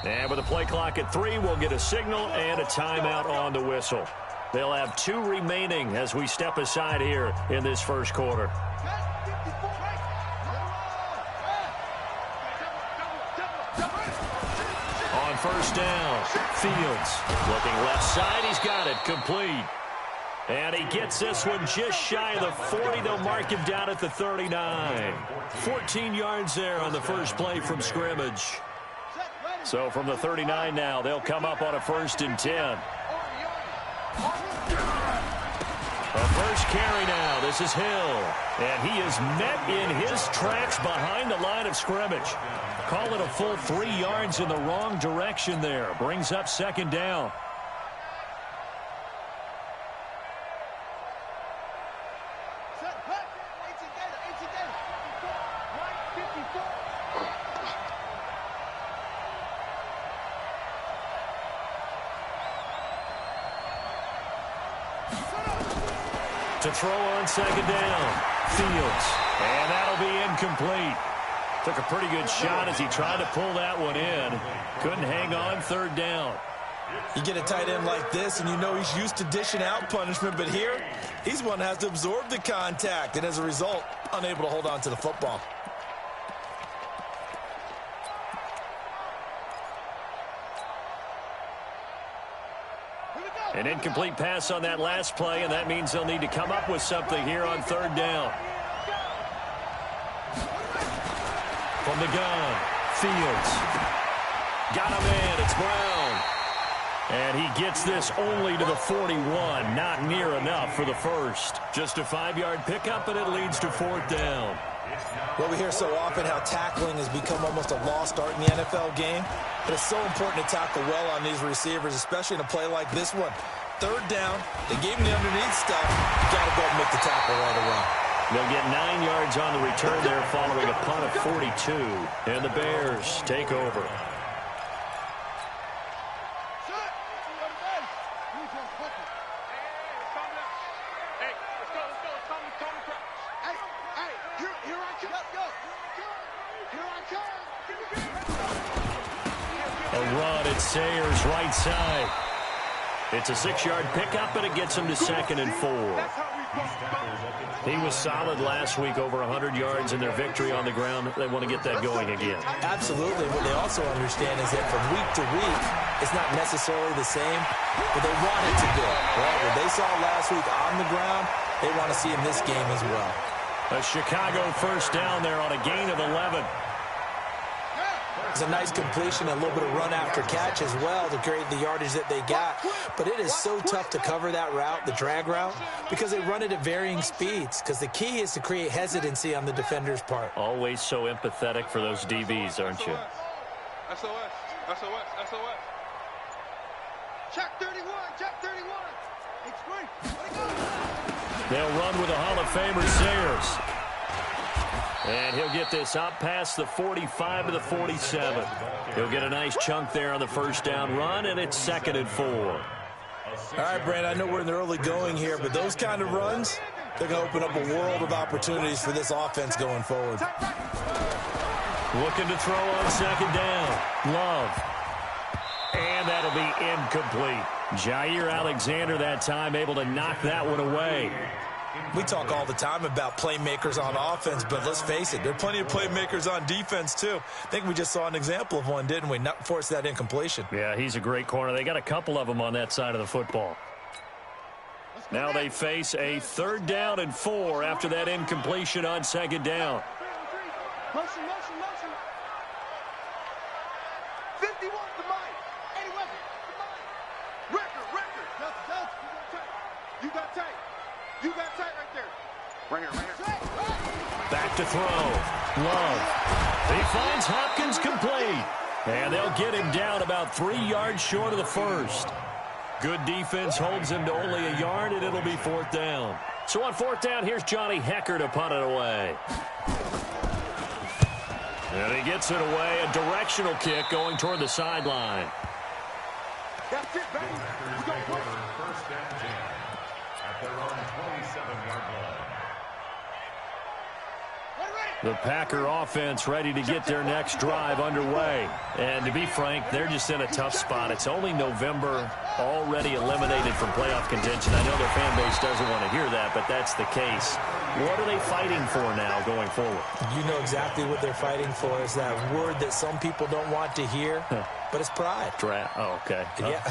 And with the play clock at 3, we'll get a signal and a timeout on the whistle. They'll have 2 remaining as we step aside here in this first quarter. On first down, Fields looking left side. He's got it complete. And he gets this one just shy of the 40. They'll mark him down at the 39. 14 yards there on the first play from scrimmage. So from the 39 now, they'll come up on a 1st and 10. A first carry now. This is Hill. And he is met in his tracks behind the line of scrimmage. Call it a full 3 yards in the wrong direction there. Brings up 2nd down. To throw on 2nd down, Fields, and that'll be incomplete. Took a pretty good shot as he tried to pull that one in. Couldn't hang on 3rd down. You get a tight end like this, and you know he's used to dishing out punishment, but here, he's one that has to absorb the contact, and as a result, unable to hold on to the football. An incomplete pass on that last play, and that means they'll need to come up with something here on 3rd down. From the gun, Fields. Got him in. It's Brown. And he gets this only to the 41. Not near enough for the first. Just a 5-yard pickup, and it leads to 4th down. Well, we hear so often how tackling has become almost a lost art in the NFL game. But it's so important to tackle well on these receivers, especially in a play like this one. 3rd down, they gave him the underneath stuff. You got to go and make the tackle right away. They'll get 9 yards on the return there following a punt of 42. And the Bears take over. A run at Sayers right side. It's a 6-yard pickup, and it gets him to 2nd and 4. He was solid last week, over 100 yards in their victory on the ground. They want to get that going again. Absolutely. What they also understand is that from week to week, it's not necessarily the same, but they want it to be. Right? What they saw last week on the ground, they want to see in this game as well. A Chicago first down there on a gain of 11. It's a nice completion, a little bit of run after catch as well to create the yardage that they got. But it is so tough to cover that route, the drag route, because they run it at varying speeds. Because the key is to create hesitancy on the defender's part. Always so empathetic for those DBs, aren't you? SOS, SOS, SOS. Check 31, check 31. It's free. They'll run with the Hall of Famer Sayers. And he'll get this up past the 45 to the 47. He'll get a nice chunk there on the first down run, and it's 2nd and 4. All right, Brand, I know we're in the early going here, but those kind of runs, they're going to open up a world of opportunities for this offense going forward. Looking to throw on 2nd down. Love. And that'll be incomplete. Jair Alexander that time able to knock that one away. We talk all the time about playmakers on offense, but let's face it, there are plenty of playmakers on defense, too. I think we just saw an example of one, didn't we? Not force that incompletion. Yeah, he's a great corner. They got a couple of them on that side of the football. Now they face a 3rd down and 4 after that incompletion on 2nd down. Motion, motion, motion. 51 to mine. 81 to mine. Record. You got tight. You got tight right there. Right here. Back to throw. Love. He finds Hopkins complete. And they'll get him down about 3 yards short of the first. Good defense holds him to only a yard, and it'll be 4th down. So on 4th down, here's Johnny Hecker to punt it away. And he gets it away. A directional kick going toward the sideline. That's it, baby. We go quick. First down, Jam. At their own 27-yard line. Ready, ready. The Packer offense ready to get their next drive underway. And to be frank, they're just in a tough spot. It's only November, already eliminated from playoff contention. I know their fan base doesn't want to hear that, but that's the case. What are they fighting for now going forward? You know exactly what they're fighting for. Is that word that some people don't want to hear, but it's pride. Draft. Oh, okay. Yeah.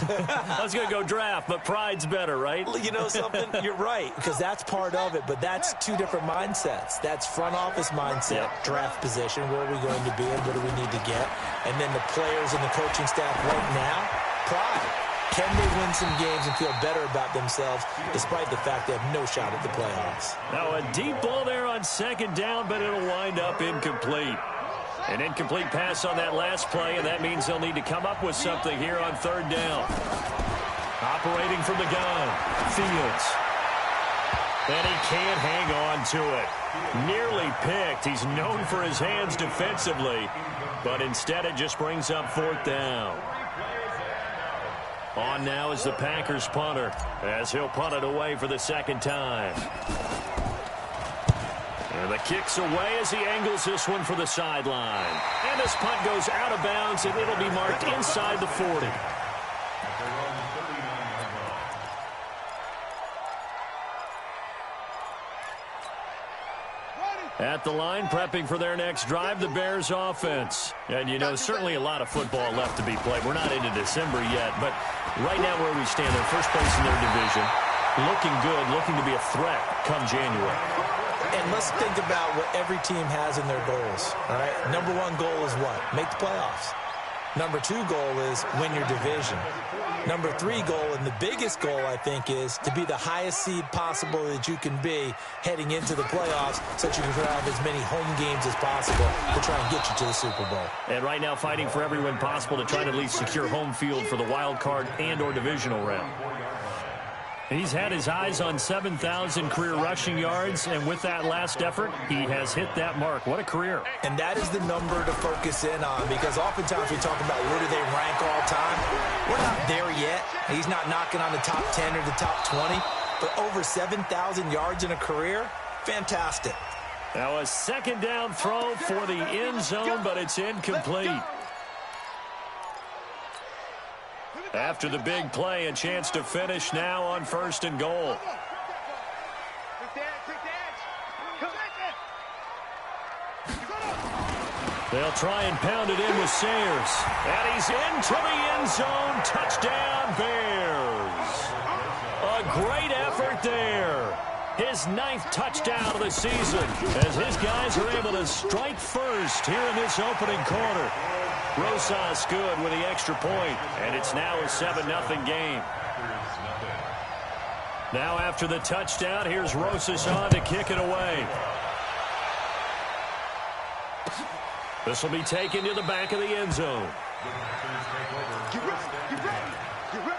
I was going to go draft, but pride's better, right? You know something? You're right, because that's part of it, but that's two different mindsets. That's front office mindset, draft position, where are we going to be and what do we need to get? And then the players and the coaching staff right now, pride. Can they win some games and feel better about themselves despite the fact they have no shot at the playoffs? Now a deep ball there on second down, but it'll wind up incomplete. An incomplete pass on that last play, and that means they'll need to come up with something here on third down. Operating from the gun, Fields. And he can't hang on to it. Nearly picked. He's known for his hands defensively, but instead it just brings up fourth down. On now is the Packers punter, as he'll punt it away for the second time. And the kick's away as he angles this one for the sideline. And this punt goes out of bounds, and it'll be marked inside the 40. At the line, prepping for their next drive, the Bears offense. And, you know, certainly a lot of football left to be played. We're not into December yet, but right now where we stand, they're first place in their division. Looking good, looking to be a threat come January. And let's think about what every team has in their goals, all right? Number one goal is what? Make the playoffs. Number two goal is win your division. Number three goal, and the biggest goal, I think, is to be the highest seed possible that you can be heading into the playoffs so that you can have as many home games as possible to try and get you to the Super Bowl. And right now fighting for every win possible to try to at least secure home field for the wild card and or divisional round. He's had his eyes on 7,000 career rushing yards, and with that last effort, he has hit that mark. What a career. And that is the number to focus in on, because oftentimes we talk about where do they rank all time. We're not there yet. He's not knocking on the top 10 or the top 20, but over 7,000 yards in a career, fantastic. Now a second down throw for the end zone, but it's incomplete. After the big play, a chance to finish now on first and goal. They'll try and pound it in with Sayers. And he's into the end zone. Touchdown, Bears. A great effort there. His 9th touchdown of the season as his guys are able to strike first here in this opening quarter. Rosas good with the extra point, and it's now a 7-0 game. Now after the touchdown, here's Rosas on to kick it away. This will be taken to the back of the end zone. Get ready, get ready, get ready.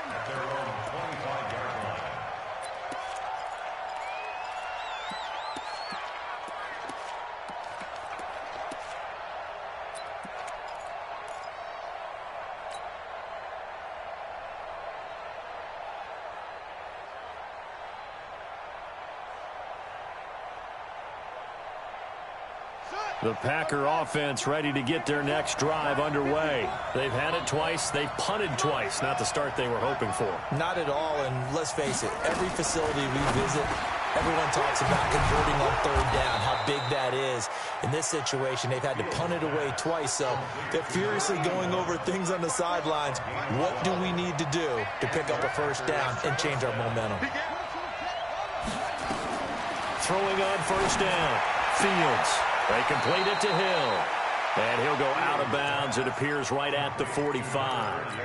The Packer offense ready to get their next drive underway. They've had it twice. They've punted twice. Not the start they were hoping for. Not at all, and let's face it, every facility we visit, everyone talks about converting on third down, how big that is. In this situation, they've had to punt it away twice, so they're furiously going over things on the sidelines. What do we need to do to pick up a first down and change our momentum? Throwing on first down, Fields. They complete it to Hill. And he'll go out of bounds, it appears, right at the 45.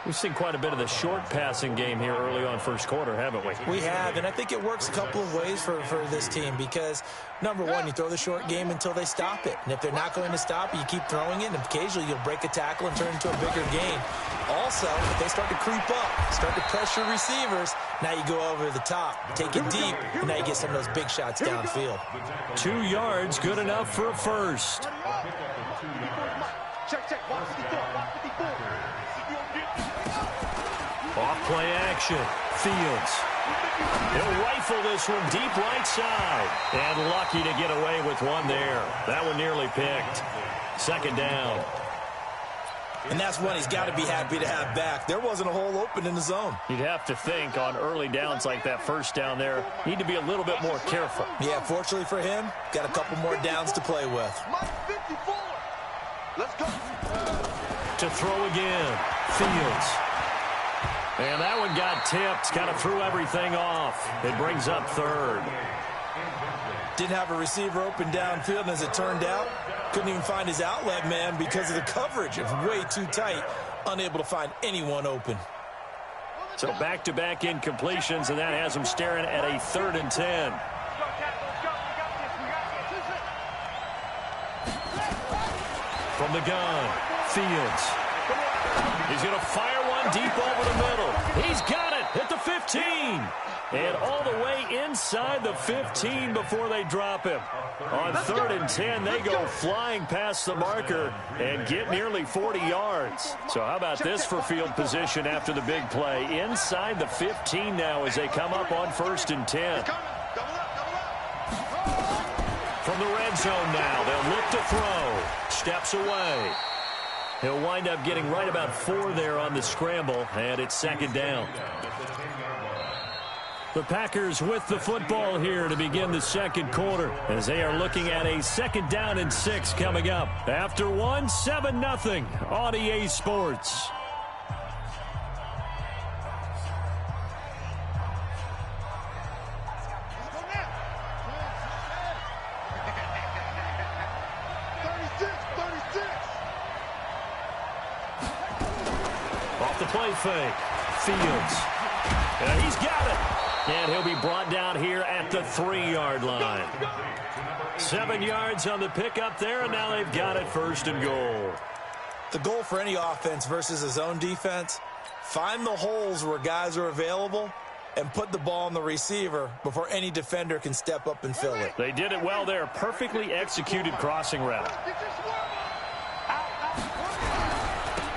We've seen quite a bit of the short passing game here early on first quarter, haven't we? We have, and I think it works a couple of ways for this team because, number one, you throw the short game until they stop it. And if they're not going to stop it, you keep throwing it, and occasionally you'll break a tackle and turn it into a bigger gain. Also, if they start to creep up, start to pressure receivers, now you go over the top, take it deep, and now you get some of those big shots downfield. 2 yards, good enough for a first. Check, check, watch 54, watch 54. Off play action. Fields He'll rifle this one deep right side. And lucky to get away with one there. That one nearly picked. Second down. And that's one he's got to be happy to have back. There wasn't a hole open in the zone. You'd have to think on early downs like that first down there, need to be a little bit more careful. Yeah, fortunately for him, got a couple more downs to play with. Let's go. To throw again. Fields. And that one got tipped. Kind of threw everything off. It brings up third. Didn't have a receiver open downfield, and as it turned out, couldn't even find his outlet man because of the coverage. It was way too tight. Unable to find anyone open. So back-to-back incompletions, and that has him staring at a 3rd and 10. From the gun, Fields. He's going to fire one deep over the middle. He's got it at the 15. And all the way inside the 15 before they drop him. On 3rd and 10, they go flying past the marker and get nearly 40 yards. So how about this for field position after the big play? Inside the 15 now as they come up on 1st and 10. From the red zone now, they'll look to throw. Steps away. He'll wind up getting right about 4 there on the scramble, and it's 2nd down. The Packers with the football here to begin the 2nd quarter as they are looking at a 2nd down and 6 coming up. After 7-0 on EA Sports. Off the play fake. Fields. And he's got it. And he'll be brought down here at the 3-yard line. 7 yards on the pickup there, and now they've got it 1st and goal. The goal for any offense versus a zone defense, find the holes where guys are available and put the ball on the receiver before any defender can step up and fill it. They did it well there. Perfectly executed crossing route.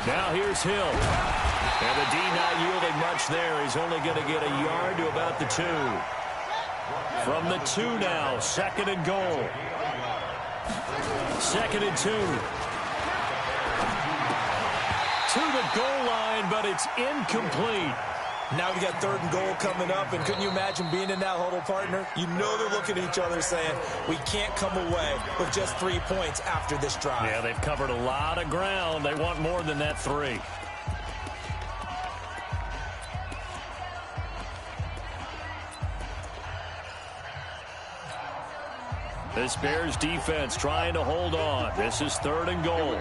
Now here's Hill. And the D not yielding much there. He's only going to get a yard to about the 2. From the 2 now, 2nd and goal. 2nd and 2. To the goal line, but it's incomplete. Now we got 3rd and goal coming up, and couldn't you imagine being in that huddle, partner? You know they're looking at each other saying, we can't come away with just 3 points after this drive. Yeah, they've covered a lot of ground. They want more than that 3. This Bears defense trying to hold on. This is 3rd and goal.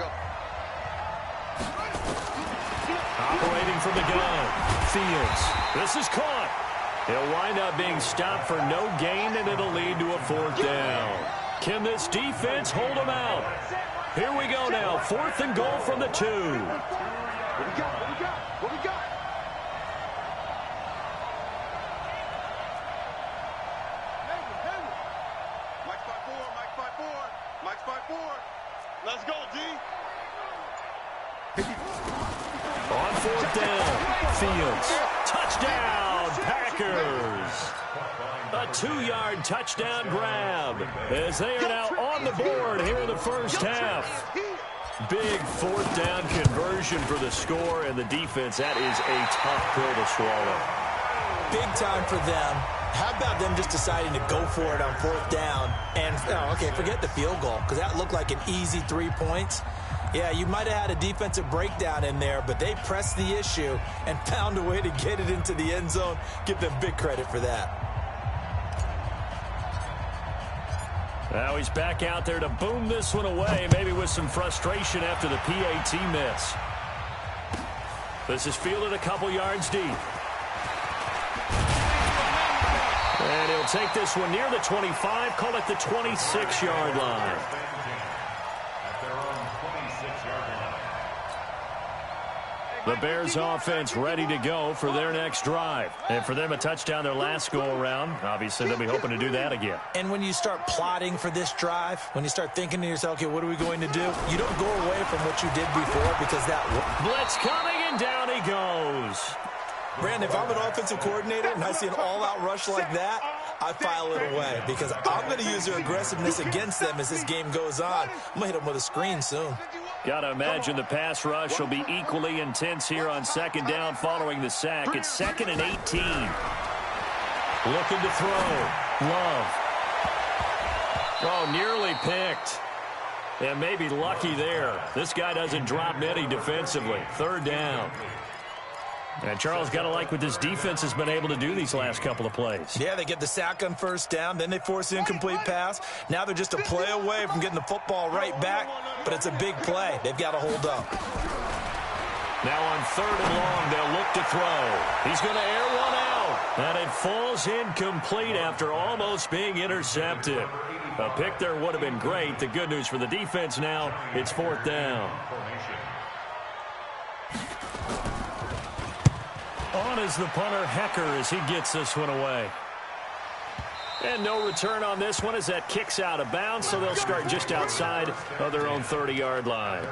Operating from the gun. Fields. This is caught. He'll wind up being stopped for no gain, and it'll lead to a 4th down. Can this defense hold them out? Here we go now. 4th and goal from the 2. What we got? What we got? What we got? Let's go, D. On 4th down, Fields. Touchdown, Packers. A 2-yard touchdown grab as they are now on the board here in the first half. Big 4th down conversion for the score, and the defense, that is a tough pill to swallow. Big time for them. How about them just deciding to go for it on 4th down? And, okay, forget the field goal, because that looked like an easy 3 points. Yeah, you might have had a defensive breakdown in there, but they pressed the issue and found a way to get it into the end zone. Give them big credit for that. Now he's back out there to boom this one away, maybe with some frustration after the PAT miss. This is fielded a couple yards deep. And he'll take this one near the 25, call it the 26-yard line. The Bears offense ready to go for their next drive. And for them, a touchdown their last go-around. Obviously, they'll be hoping to do that again. And when you start plotting for this drive, when you start thinking to yourself, okay, what are we going to do? You don't go away from what you did before because that... Blitz coming, and down he goes. Brandon, if I'm an offensive coordinator and I see an all-out rush like that, I file it away because I'm going to use their aggressiveness against them as this game goes on. I'm going to hit them with a screen soon. Got to imagine the pass rush will be equally intense here on second down following the sack. It's 2nd and 18. Looking to throw. Love. Oh, nearly picked. And maybe lucky there. This guy doesn't drop many defensively. 3rd down. And Charles, got to like what this defense has been able to do these last couple of plays. Yeah, they get the sack on 1st down, then they force the incomplete pass. Now they're just a play away from getting the football right back, but it's a big play. They've got to hold up. Now on 3rd and long, they'll look to throw. He's going to air one out. And it falls incomplete after almost being intercepted. A pick there would have been great. The good news for the defense now, it's 4th down. On is the punter, Hecker, as he gets this one away. And no return on this one as that kicks out of bounds, so they'll start just outside of their own 30-yard line.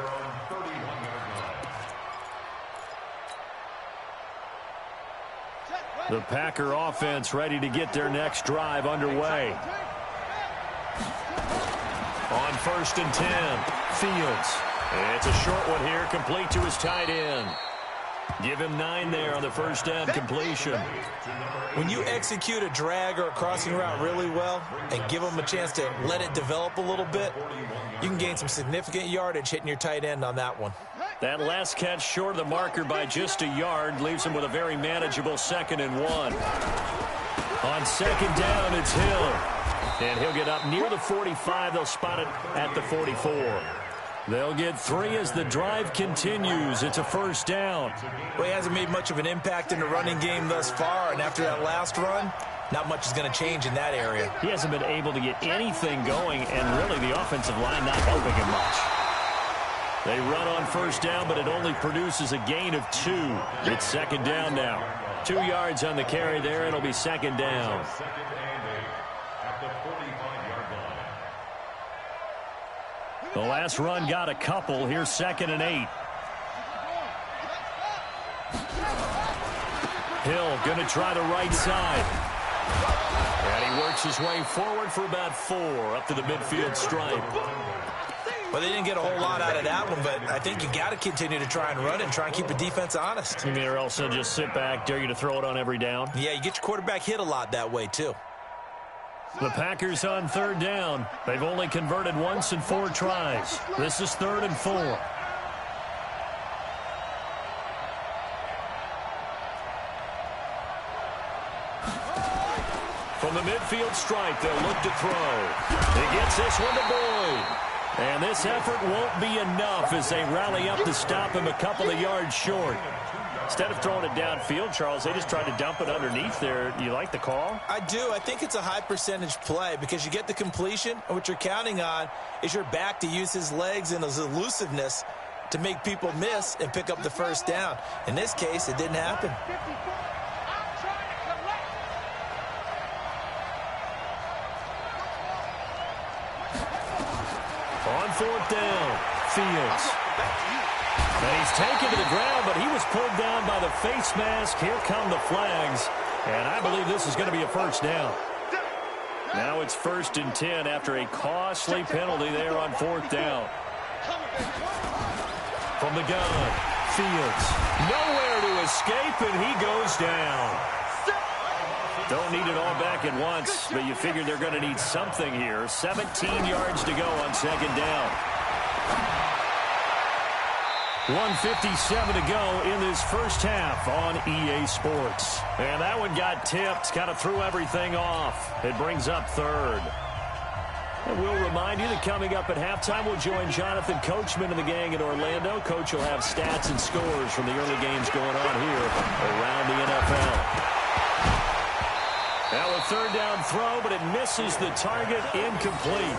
The Packer offense ready to get their next drive underway. On 1st and 10, Fields. It's a short one here, complete to his tight end. Give him 9 there on the 1st down completion. When you execute a drag or a crossing route really well and give them a chance to let it develop a little bit, you can gain some significant yardage hitting your tight end on that one. That last catch short of the marker by just a yard leaves him with a very manageable 2nd and 1. On 2nd down, it's Hill. And he'll get up near the 45. They'll spot it at the 44. They'll get 3 as the drive continues. It's a 1st down. Well, he hasn't made much of an impact in the running game thus far, and after that last run, not much is going to change in that area. He hasn't been able to get anything going, and really the offensive line not helping him much. They run on 1st down, but it only produces a gain of 2. It's 2nd down now. 2 yards on the carry there. It'll be 2nd down. The last run got a couple. Here's 2nd and 8. Hill going to try the right side. And he works his way forward for about 4 up to the midfield stripe. Well, they didn't get a whole lot out of that one, but I think you got to continue to try and run and try and keep the defense honest. You mean or else they'll just sit back, dare you to throw it on every down? Yeah, you get your quarterback hit a lot that way, too. The Packers on 3rd down. They've only converted once in 4 tries. This is 3rd and 4. From the midfield stripe, they'll look to throw. He gets this one to Boyd. And this effort won't be enough as they rally up to stop him a couple of yards short. Instead of throwing it downfield, Charles, they just tried to dump it underneath there. Do you like the call? I do. I think it's a high-percentage play because you get the completion, and what you're counting on is your back to use his legs and his elusiveness to make people miss and pick up the 1st down. In this case, it didn't happen. On 4th down, Fields. And he's taken to the ground, but he was pulled down by the face mask. Here come the flags. And I believe this is going to be a 1st down. Now it's 1st and 10 after a costly penalty there on 4th down. From the gun, Fields. Nowhere to escape, and he goes down. Don't need it all back at once, but you figure they're going to need something here. 17 yards to go on 2nd down. 1:57 to go in this first half on EA Sports. And that one got tipped, kind of threw everything off. It brings up 3rd. And we'll remind you that coming up at halftime, we'll join Jonathan Coachman and the gang in Orlando. Coach will have stats and scores from the early games going on here around the NFL. Now a 3rd down throw, but it misses the target, incomplete.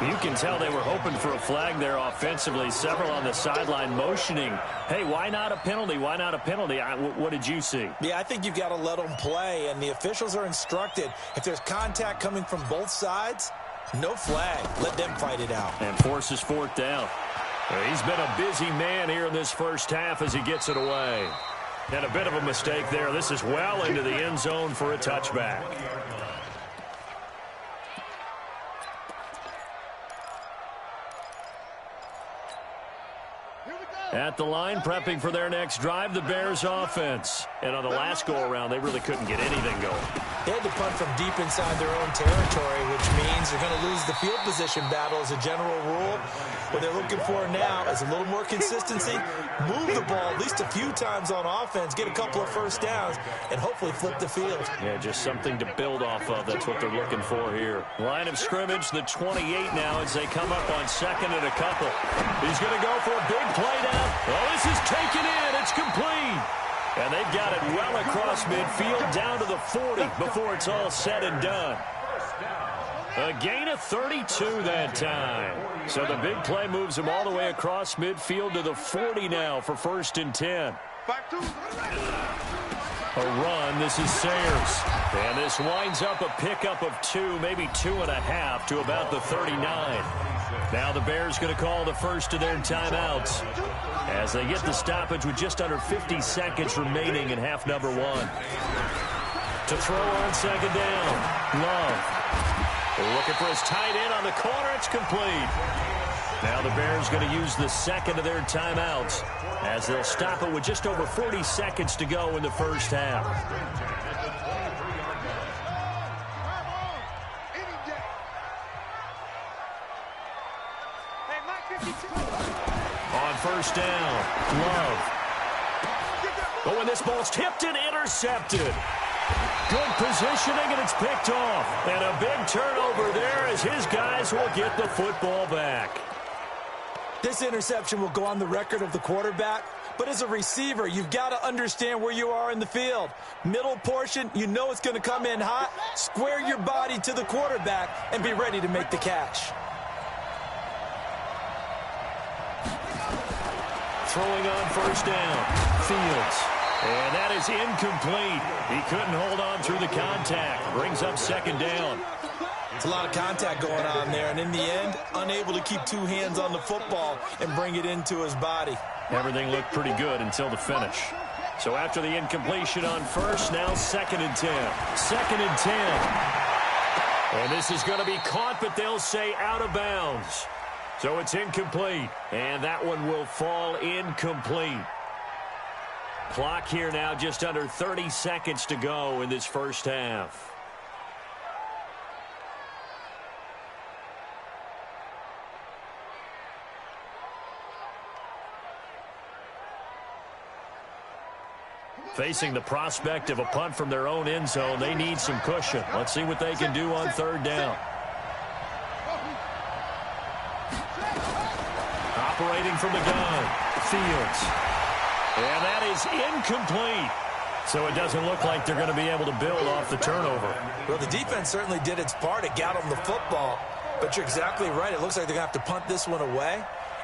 You can tell they were hoping for a flag there offensively. Several on the sideline motioning, hey, why not a penalty? Why not a penalty? What did you see? Yeah, I think you've got to let them play, and the officials are instructed. If there's contact coming from both sides, no flag. Let them fight it out. And forces 4th down. He's been a busy man here in this first half as he gets it away. And a bit of a mistake there. This is well into the end zone for a touchback. At the line, prepping for their next drive, the Bears offense. And on the last go-around, they really couldn't get anything going. They had to punt from deep inside their own territory, which means they're going to lose the field position battle as a general rule. What they're looking for now is a little more consistency, move the ball at least a few times on offense, get a couple of first downs, and hopefully flip the field. Yeah, just something to build off of. That's what they're looking for here. Line of scrimmage, the 28 now as they come up on second and a couple. He's going to go for a big play now. Well, this is taken in. It's complete. And they've got it well across midfield down to the 40 before it's all said and done. A gain of 32 that time. So the big play moves him all the way across midfield to the 40 now for 1st and 10. A run. This is Sayers. And this winds up a pickup of 2, maybe 2.5 to about the 39. Now the Bears going to call the first of their timeouts as they get the stoppage with just under 50 seconds remaining in half number 1. To throw on second down. Love. Looking for his tight end on the corner. It's complete. Now the Bears going to use the second of their timeouts as they'll stop it with just over 40 seconds to go in the first half. On first down, Love. Oh, and this ball's tipped and intercepted. Good positioning, and it's picked off. And a big turnover there as his guys will get the football back. This interception will go on the record of the quarterback, but as a receiver, you've got to understand where you are in the field. Middle portion, you know it's going to come in hot. Square your body to the quarterback and be ready to make the catch. Throwing on first down, Fields. And that is incomplete. He couldn't hold on through the contact. Brings up second down. It's a lot of contact going on there, and in the end, unable to keep 2 hands on the football and bring it into his body. Everything looked pretty good until the finish. So after the incompletion on first, now 2nd and 10. 2nd and 10. And this is going to be caught, but they'll say out of bounds. So it's incomplete, and that one will fall incomplete. Clock here now just under 30 seconds to go in this first half. Facing the prospect of a punt from their own end zone, they need some cushion. Let's see what they can do on third down. Operating from the gun, Fields. And that is incomplete. So it doesn't look like they're going to be able to build off the turnover. Well, the defense certainly did its part. It got them the football. But you're exactly right. It looks like they're going to have to punt this one away.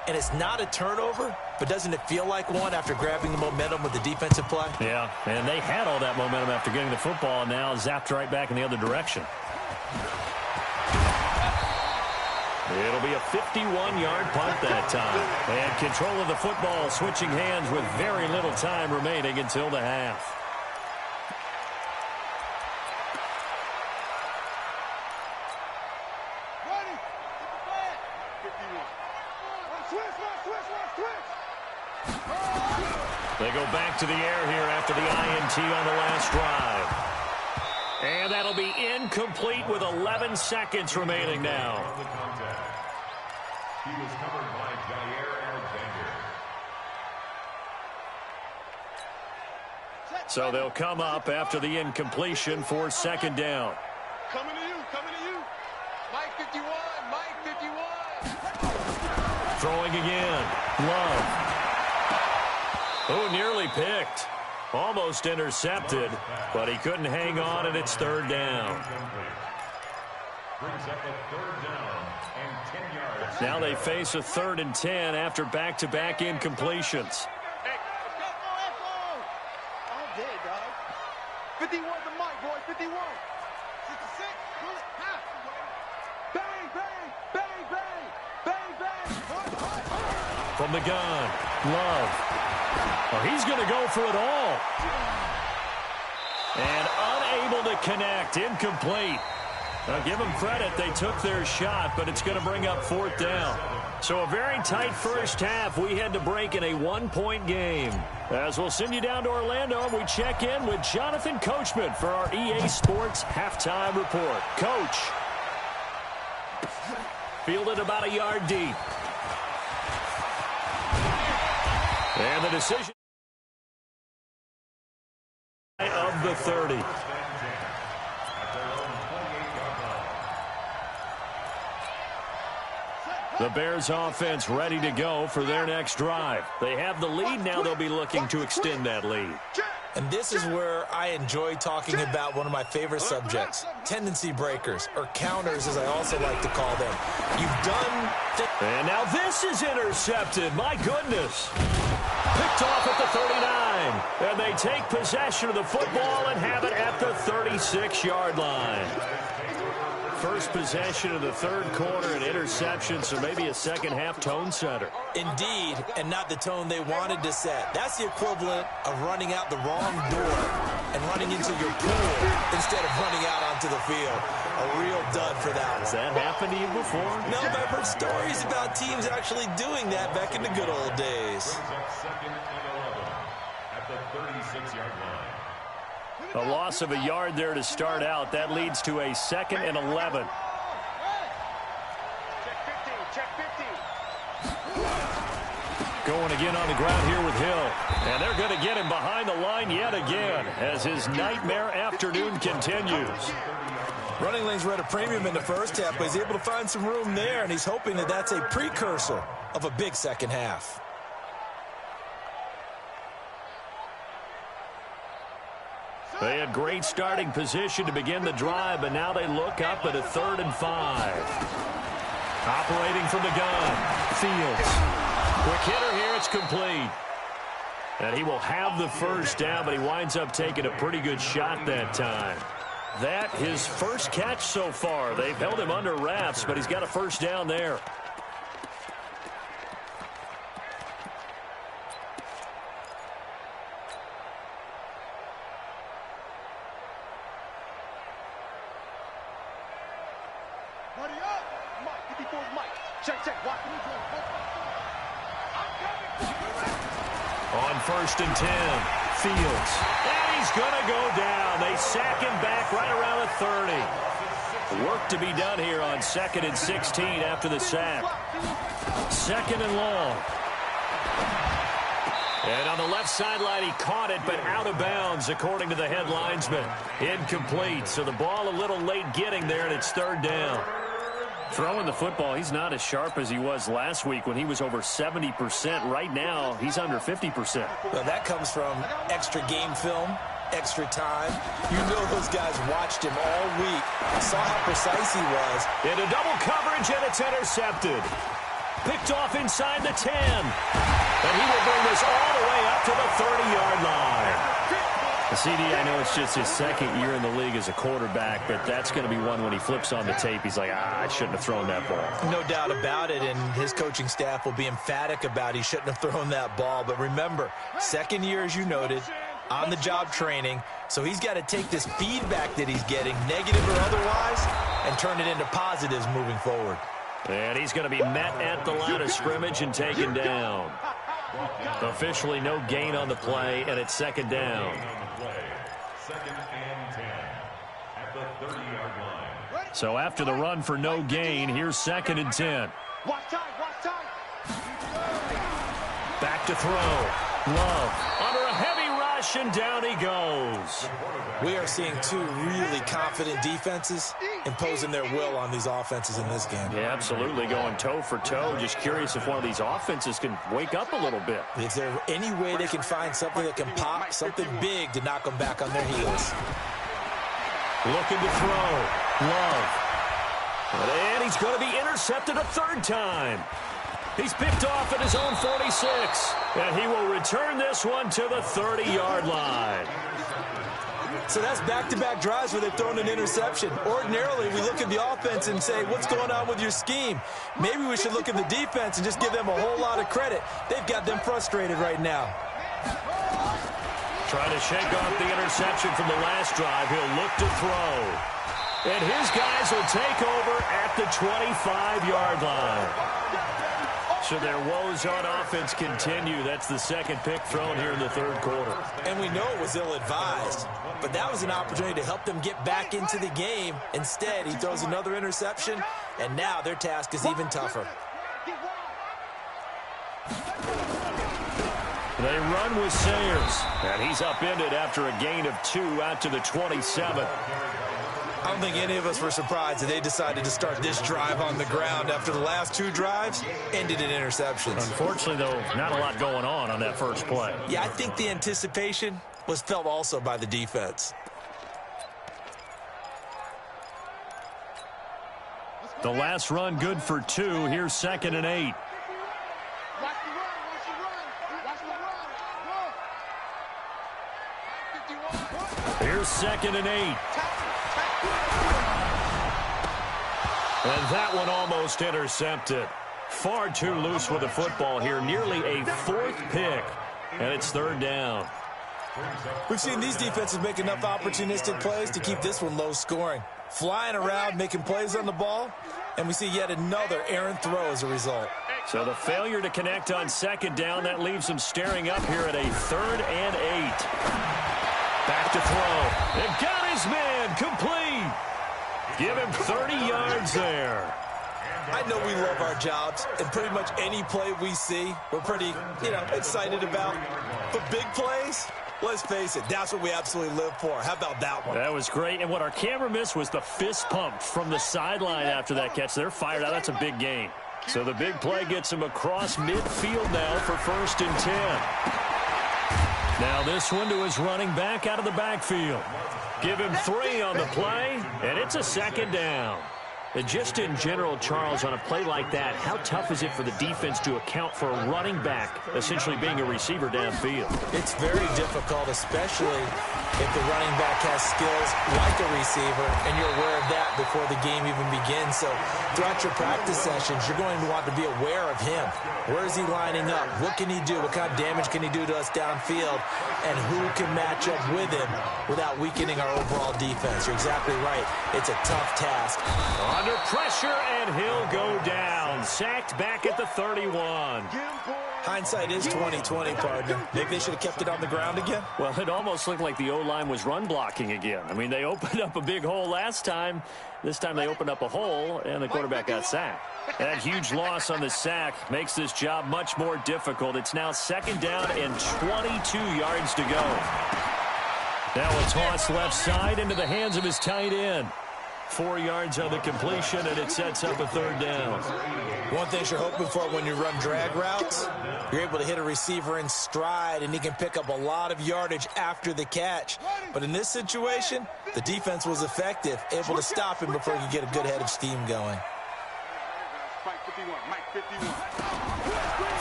And it's not a turnover, but doesn't it feel like one after grabbing the momentum with the defensive play? Yeah, and they had all that momentum after getting the football, and now zapped right back in the other direction. It'll be a 51-yard punt that time. And control of the football, switching hands with very little time remaining until the half. They go back to the air here after the INT on the last drive. And that'll be incomplete with 11 seconds remaining now. He was covered by Jair Alexander. So they'll come up after the incompletion for second down. Coming to you, coming to you. Mike 51, Mike 51. Throwing again. Love. Oh, nearly picked. Almost intercepted, but he couldn't hang on, and it's third down. Brings up a third down and 10 yards. Now they face a 3rd and 10 after back-to-back incompletions. Hey, all day, dog. 51 to Mike, boy, 51. 66, half. Bang, bang, bang, bang, bang, bang. From the gun, Love. Oh, he's going to go for it all. And unable to connect. Incomplete. Now, give them credit. They took their shot, but it's going to bring up 4th down. So a very tight first half. We had to break in a 1-point game. As we'll send you down to Orlando, and we check in with Jonathan Coachman for our EA Sports Halftime Report. Coach. Fielded about a yard deep. And the decision of the 30. The Bears offense ready to go for their next drive. They have the lead. Now they'll be looking to extend that lead. And this is where I enjoy talking about one of my favorite subjects, tendency breakers, or counters as I also like to call them. You've done... And now this is intercepted. My goodness. Picked off at the 39. And they take possession of the football and have it at the 36-yard line. First possession of the third quarter, an interception, so maybe a second-half tone setter. Indeed, and not the tone they wanted to set. That's the equivalent of running out the wrong door and running into your pool instead of running out onto the field. A real dud for that one. Has that happened to you before? No, but I've heard stories about teams actually doing that back in the good old days. Second and 11 at the 36-yard line. A loss of a yard there to start out. That leads to a 2nd and 11. Check 15. Going again on the ground here with Hill. And they're going to get him behind the line yet again as his nightmare afternoon continues. Running lanes were at a premium in the first half, but he's able to find some room there, and he's hoping that that's a precursor of a big second half. They had great starting position to begin the drive, but now they look up at a 3rd and 5. Operating from the gun, Fields. Quick hitter here, it's complete. And he will have the first down, but he winds up taking a pretty good shot that time. That his first catch so far. They've held him under wraps, but he's got a first down there. On 1st and 10, Fields. And he's going to go down. They sack him back right around the 30. Work to be done here on 2nd and 16 after the sack. 2nd and long. And on the left sideline, he caught it, but out of bounds, according to the head linesman. Incomplete, so the ball a little late getting there, and it's 3rd down. Throwing the football, he's not as sharp as he was last week when he was over 70%. Right now, he's under 50%. Well, that comes from extra game film, extra time. You know those guys watched him all week, saw how precise he was. Into double coverage, and it's intercepted. Picked off inside the 10. And he will bring this all the way up to the 30-yard line. CD, I know it's just his 2nd year in the league as a quarterback, but that's going to be one when he flips on the tape. He's like, I shouldn't have thrown that ball. No doubt about it, and his coaching staff will be emphatic about he shouldn't have thrown that ball. But remember, 2nd year, as you noted, on-the-job training, so he's got to take this feedback that he's getting, negative or otherwise, and turn it into positives moving forward. And he's going to be met at the line of scrimmage and taken down. Officially no gain on the play, and it's 2nd down. 2nd and 10 at the 30-yard line. So after the run for no gain, here's 2nd and 10. Watch time, watch time. Back to throw. Love under a heavy rush, and down he goes. We are seeing two really confident defenses imposing their will on these offenses in this game. Yeah, absolutely, going toe for toe. Just curious if one of these offenses can wake up a little bit. Is there any way they can find something that can pop, something big to knock them back on their heels? Looking to throw. Love. And he's going to be intercepted a 3rd time. He's picked off at his own 46. And he will return this one to the 30-yard line. So that's back-to-back drives where they've thrown an interception. Ordinarily, we look at the offense and say, what's going on with your scheme? Maybe we should look at the defense and just give them a whole lot of credit. They've got them frustrated right now. Trying to shake off the interception from the last drive. He'll look to throw. And his guys will take over at the 25-yard line. So their woes on offense continue. That's the second pick thrown here in the third quarter. And we know it was ill-advised, but that was an opportunity to help them get back into the game. Instead, he throws another interception, and now their task is even tougher. They run with Sayers, and he's upended after a gain of 2 out to the 27. I don't think any of us were surprised that they decided to start this drive on the ground after the last 2 drives ended in interceptions. Unfortunately, though, not a lot going on that first play. Yeah, I think the anticipation was felt also by the defense. The last run good for 2. Here's 2nd and 8. Here's 2nd and 8. And that one almost intercepted. Far too loose with the football here. Nearly a 4th pick. And it's 3rd down. We've seen these defenses make enough opportunistic plays to keep this one low scoring. Flying around, making plays on the ball. And we see yet another errant throw as a result. So the failure to connect on 2nd down, that leaves them staring up here at a 3rd and 8. Back to throw. And got his man complete. Give him 30 yards there. I know we love our jobs, and pretty much any play we see, we're pretty, excited about. But big plays, let's face it, that's what we absolutely live for. How about that one? That was great. And what our camera missed was the fist pump from the sideline after that catch. They're fired out. That's a big gain. So the big play gets him across midfield now for 1st and 10. Now this one to his running back out of the backfield. Give him 3 on the play, and it's a 2nd down. And just in general, Charles, on a play like that, how tough is it for the defense to account for a running back essentially being a receiver downfield? It's very difficult, especially if the running back has skills like a receiver, and you're aware of that before the game even begins. So throughout your practice sessions, you're going to want to be aware of him. Where is he lining up? What can he do? What kind of damage can he do to us downfield? And who can match up with him without weakening our overall defense? You're exactly right. It's a tough task. Under pressure, and he'll go down. Sacked back at the 31. Hindsight is 20/20, partner. Maybe they should have kept it on the ground again? Well, it almost looked like the O-line was run blocking again. I mean, they opened up a big hole last time. This time they opened up a hole, and the quarterback got sacked. That huge loss on the sack makes this job much more difficult. It's now 2nd down and 22 yards to go. Now a toss left side into the hands of his tight end. 4 yards on the completion, and it sets up a 3rd down. One thing you're hoping for when you run drag routes, you're able to hit a receiver in stride, and he can pick up a lot of yardage after the catch. But in this situation, the defense was effective, able to stop him before he could get a good head of steam going.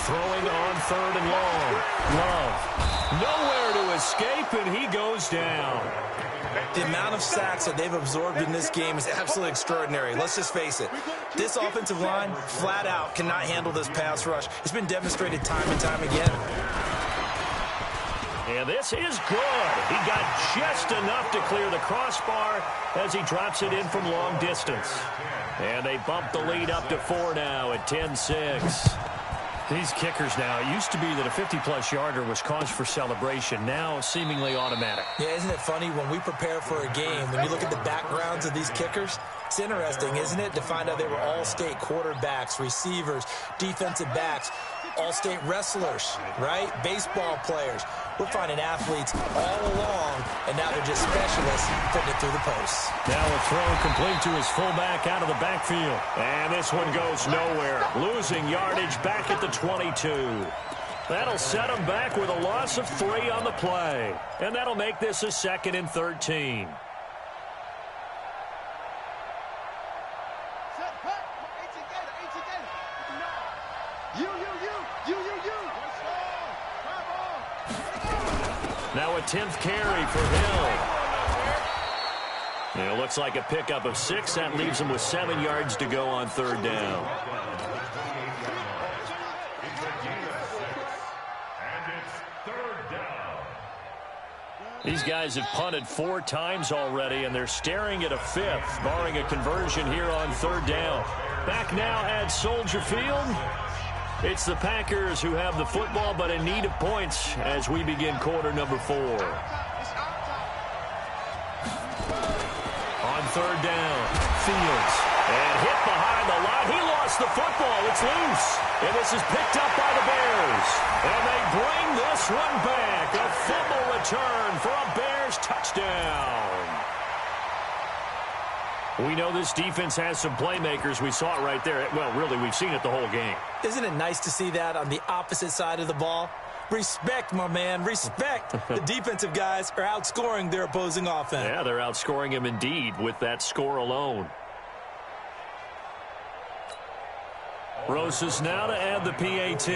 Throwing on 3rd and long. Love. Nowhere to escape, and he goes down. The amount of sacks that they've absorbed in this game is absolutely extraordinary. Let's just face it. This offensive line, flat out, cannot handle this pass rush. It's been demonstrated time and time again. And this is good. He got just enough to clear the crossbar as he drops it in from long distance. And they bump the lead up to 4 now at 10-6. These kickers now, it used to be that a 50-plus yarder was cause for celebration. Now seemingly automatic. Yeah, isn't it funny when we prepare for a game, when you look at the backgrounds of these kickers, it's interesting, isn't it, to find out they were all-state quarterbacks, receivers, defensive backs, all-state wrestlers, right? Baseball players. We're finding athletes all along, and now they're just specialists putting it through the posts. Now a throw complete to his fullback out of the backfield. And this one goes nowhere. Losing yardage back at the 22. That'll set him back with a loss of 3 on the play. And that'll make this a 2nd and 13. Now a 10th carry for Hill. And it looks like a pickup of 6. That leaves him with 7 yards to go on 3rd down. And it's 3rd down. These guys have punted 4 times already, and they're staring at a 5th, barring a conversion here on 3rd down. Back now at Soldier Field. It's the Packers who have the football, but in need of points as we begin quarter number 4. On 3rd down, Fields. And hit behind the line. He lost the football. It's loose. And this is picked up by the Bears. And they bring this one back. A fumble return for a Bears touchdown. We know this defense has some playmakers. We saw it right there. Well, really, we've seen it the whole game. Isn't it nice to see that on the opposite side of the ball? Respect, my man, respect. The defensive guys are outscoring their opposing offense. Yeah, they're outscoring him indeed with that score alone. Rosas now to add the PAT.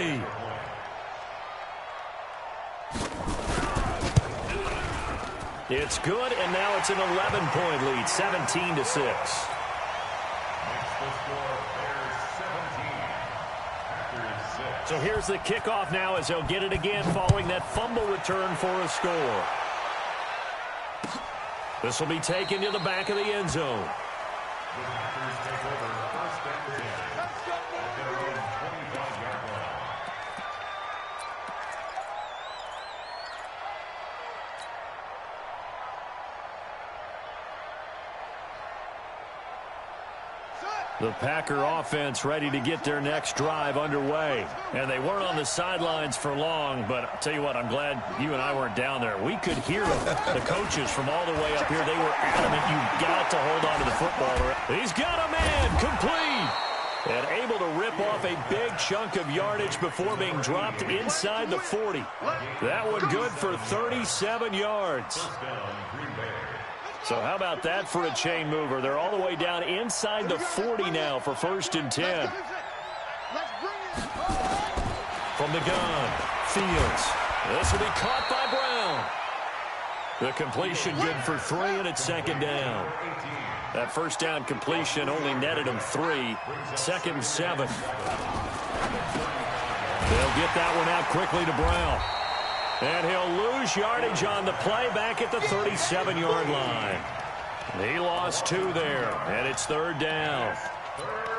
It's good, and now it's an 11-point lead, 17-6. So here's the kickoff now as they'll get it again following that fumble return for a score. This will be taken to the back of the end zone. The Packer offense ready to get their next drive underway. And they weren't on the sidelines for long, but I'll tell you what, I'm glad you and I weren't down there. We could hear the coaches from all the way up here. They were adamant, you've got to hold on to the football. He's got a man, complete. And able to rip off a big chunk of yardage before being dropped inside the 40. That one good for 37 yards. So how about that for a chain mover? They're all the way down inside the 40 now for 1st and 10. From the gun, Fields. This will be caught by Brown. The completion good for 3, and it's 2nd down. That 1st down completion only netted him 3. 2nd and 7. They'll get that one out quickly to Brown. And he'll lose yardage on the play back at the 37-yard line. He lost 2 there, and it's 3rd down.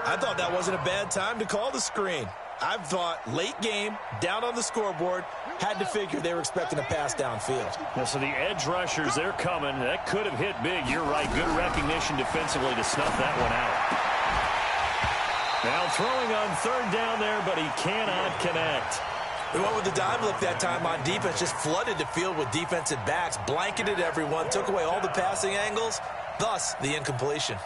I thought that wasn't a bad time to call the screen. I've thought late game, down on the scoreboard, had to figure they were expecting a pass downfield. Yeah, so the edge rushers, they're coming. That could have hit big. You're right. Good recognition defensively to snuff that one out. Now throwing on 3rd down there, but he cannot connect. They went with the dime look that time on defense, just flooded the field with defensive backs, blanketed everyone, took away all the passing angles, thus the incompletion.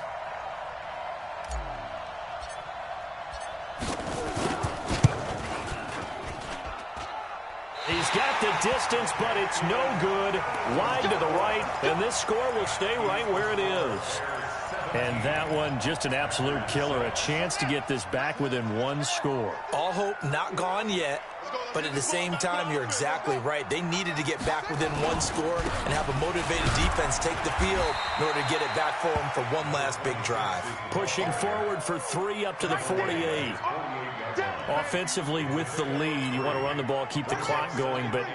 He's got the distance, but it's no good. Wide to the right, and this score will stay right where it is. And that one, just an absolute killer. A chance to get this back within 1 score. All hope not gone yet, but at the same time, you're exactly right. They needed to get back within 1 score and have a motivated defense take the field in order to get it back for them for one last big drive. Pushing forward for 3 up to the 48. Offensively with the lead, you want to run the ball, keep the clock going, but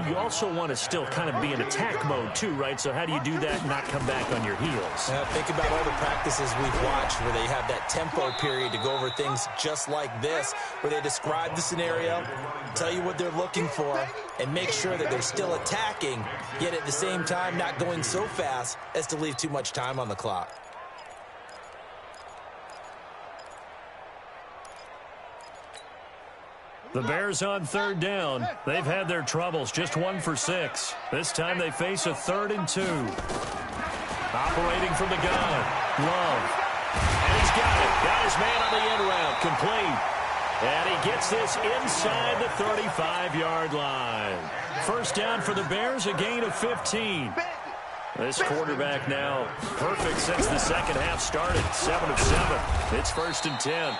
you also want to still kind of be in attack mode too, right? So how do you do that and not come back on your heels? Think about all the practices we've watched where they have that tempo period to go over things just like this, where they describe the scenario, tell you what they're looking for, and make sure that they're still attacking, yet at the same time not going so fast as to leave too much time on the clock. The Bears on 3rd down. They've had their troubles, just 1 for 6. This time they face a 3rd and 2. Operating from the gun, Love. And he's got it. Got his man on the end route, complete. And he gets this inside the 35-yard line. 1st down for the Bears, a gain of 15. This quarterback now perfect since the 2nd half started, 7 of 7. It's 1st and 10.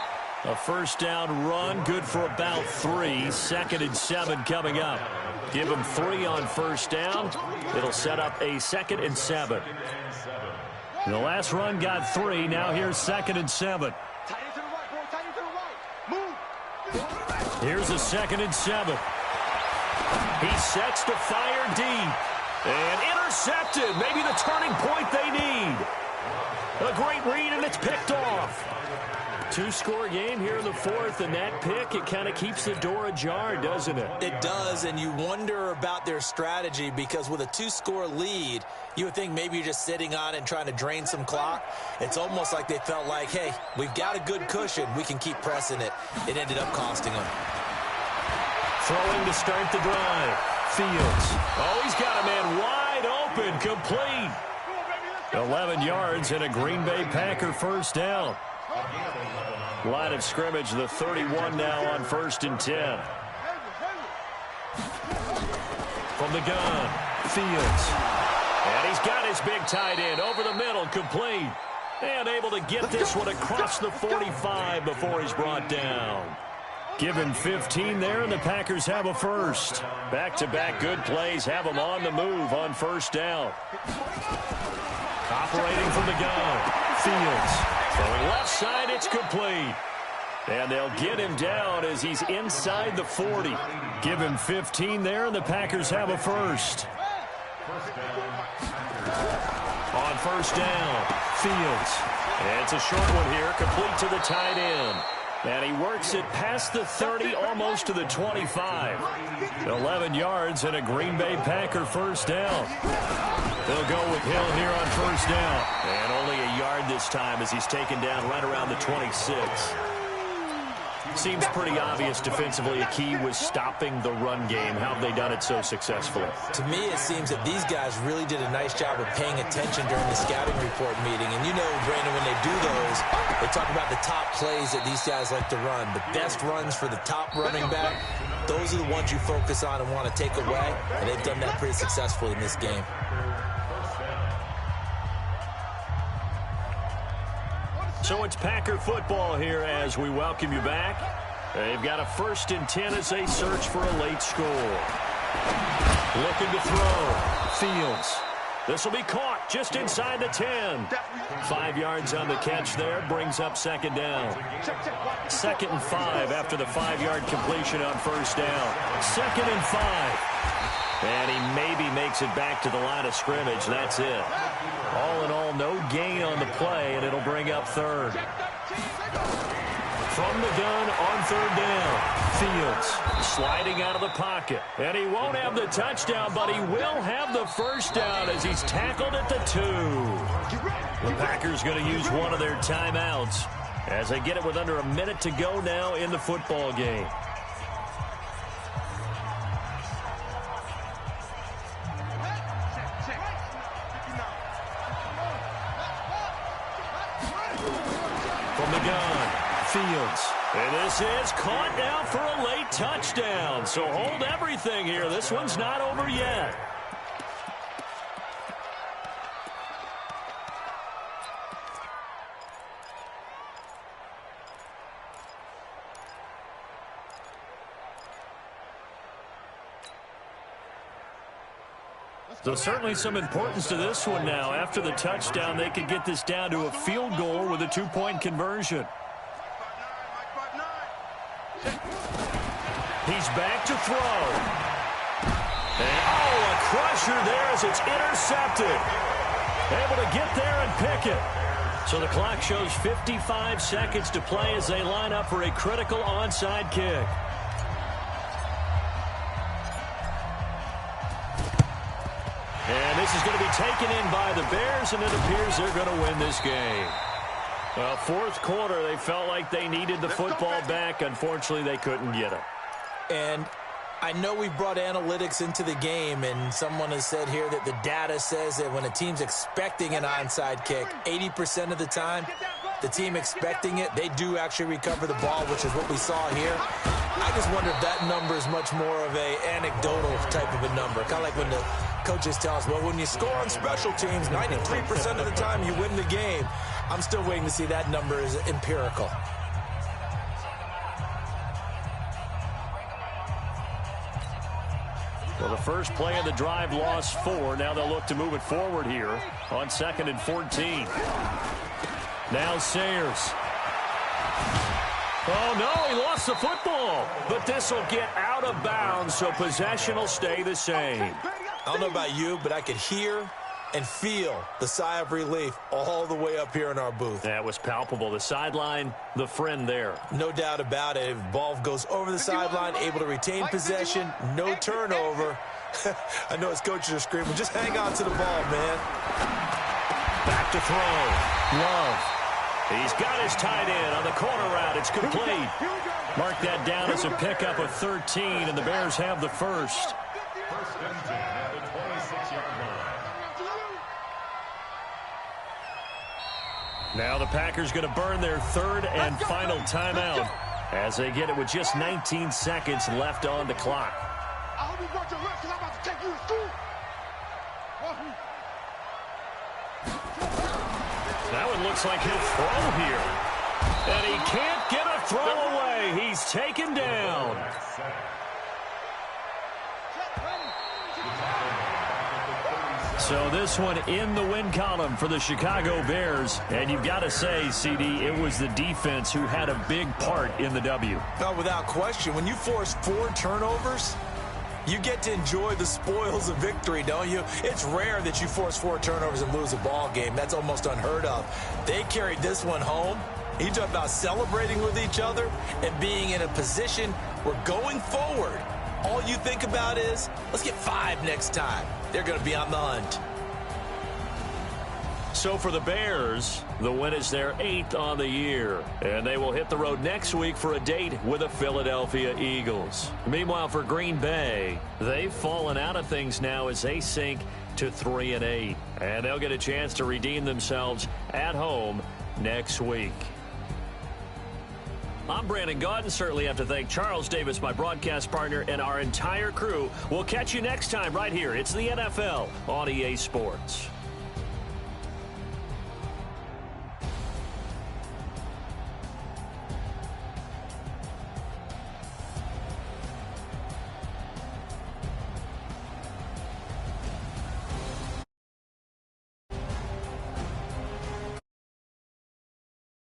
A 1st down run, good for about 3. 2nd and 7 coming up. Give him 3 on 1st down. It'll set up a 2nd and 7. The last run got 3. Now here's 2nd and 7. Here's a 2nd and 7. He sets to fire deep. And intercepted. Maybe the turning point they need. A great read, and it's picked off. Two-score game here in the fourth, and that pick, it kind of keeps the door ajar, doesn't it? It does, and you wonder about their strategy because with a two-score lead, you would think maybe you're just sitting on it and trying to drain some clock. It's almost like they felt like, hey, we've got a good cushion. We can keep pressing it. It ended up costing them. Throwing to start the drive. Fields. Oh, he's got a man wide open, complete. 11 yards and a Green Bay Packer first down. Line of scrimmage, the 31 now on 1st and 10. From the gun, Fields. And he's got his big tight end over the middle, complete. And able to get this one across the 45 before he's brought down. Given 15 there, and the Packers have a first. Back-to-back good plays have them on the move on first down. Operating from the gun, Fields. Throwing left side, it's complete. And they'll get him down as he's inside the 40. Give him 15 there, and the Packers have a first. On first down, Fields. And it's a short one here, complete to the tight end. And he works it past the 30, almost to the 25. 11 yards and a Green Bay Packer first down. They'll go with Hill here on first down. And only a yard this time as he's taken down right around the 26. Seems pretty obvious defensively a key was stopping the run game. How have they done it so successfully? To me, it seems that these guys really did a nice job of paying attention during the scouting report meeting. And you know, Brandon, when they do those, they talk about the top plays that these guys like to run. The best runs for the top running back, those are the ones you focus on and want to take away. And they've done that pretty successfully in this game. So it's Packer football here as we welcome you back. They've got a 1st and 10 as they search for a late score. Looking to throw. Fields. This will be caught just inside the 10. 5 yards on the catch there. Brings up second down. 2nd and 5 after the 5-yard completion on first down. 2nd and 5. And he maybe makes it back to the line of scrimmage. That's it. All in all, no gain on the play, and it'll bring up third. From the gun on third down, Fields sliding out of the pocket. And he won't have the touchdown, but he will have the first down as he's tackled at the 2. The Packers going to use one of their timeouts as they get it with under a minute to go now in the football game. From the gun, Fields. And this is caught now for a late touchdown. So hold everything here. This one's not over yet. So certainly some importance to this one now. After the touchdown, they could get this down to a field goal with a 2-point conversion. He's back to throw. And, oh, a crusher there as it's intercepted. Able to get there and pick it. So the clock shows 55 seconds to play as they line up for a critical onside kick. And this is going to be taken in by the Bears, and it appears they're going to win this game. Well, fourth quarter, they felt like they needed the football back. Unfortunately, they couldn't get it. And I know we brought analytics into the game, and someone has said here that the data says that when a team's expecting an onside kick, 80% of the time, the team expecting it, they do actually recover the ball, which is what we saw here. I just wonder if that number is much more of a anecdotal type of a number. Kind of like when the coaches tell us, well, when you score on special teams, 93% of the time you win the game. I'm still waiting to see that number is empirical. Well, the first play of the drive lost 4. Now they'll look to move it forward here on 2nd and 14. Now Sayers. Oh, no, he lost the football. But this will get out of bounds, so possession will stay the same. I don't know about you, but I could hear and feel the sigh of relief all the way up here in our booth. That was palpable. The sideline, the friend there. No doubt about it. If ball goes over the sideline, able to retain possession, no turnover. I know his coaches are screaming, just hang on to the ball, man. Back to throw. Love. He's got his tight end on the corner route. It's complete. Mark that down as a pickup of 13, and the Bears have the first. First and 10 at the 26-yard line. Now the Packers going to burn their third and final timeout as they get it with just 19 seconds left on the clock. I hope you brought your lunch because I'm about to take you to school. Now it looks like he'll throw here. And he can't get a throw away. He's taken down. So this one in the win column for the Chicago Bears. And you've got to say, CD, it was the defense who had a big part in the W. No, without question. When you force 4 turnovers, you get to enjoy the spoils of victory, don't you? It's rare that you force 4 turnovers and lose a ball game. That's almost unheard of. They carried this one home. You talk about celebrating with each other and being in a position where going forward, all you think about is, let's get 5 next time. They're going to be on the hunt. So for the Bears, the win is their 8th on the year. And they will hit the road next week for a date with the Philadelphia Eagles. Meanwhile, for Green Bay, they've fallen out of things now as they sink to 3-8. And they'll get a chance to redeem themselves at home next week. I'm Brandon Gaudin. Certainly have to thank Charles Davis, my broadcast partner, and our entire crew. We'll catch you next time right here. It's the NFL on EA Sports.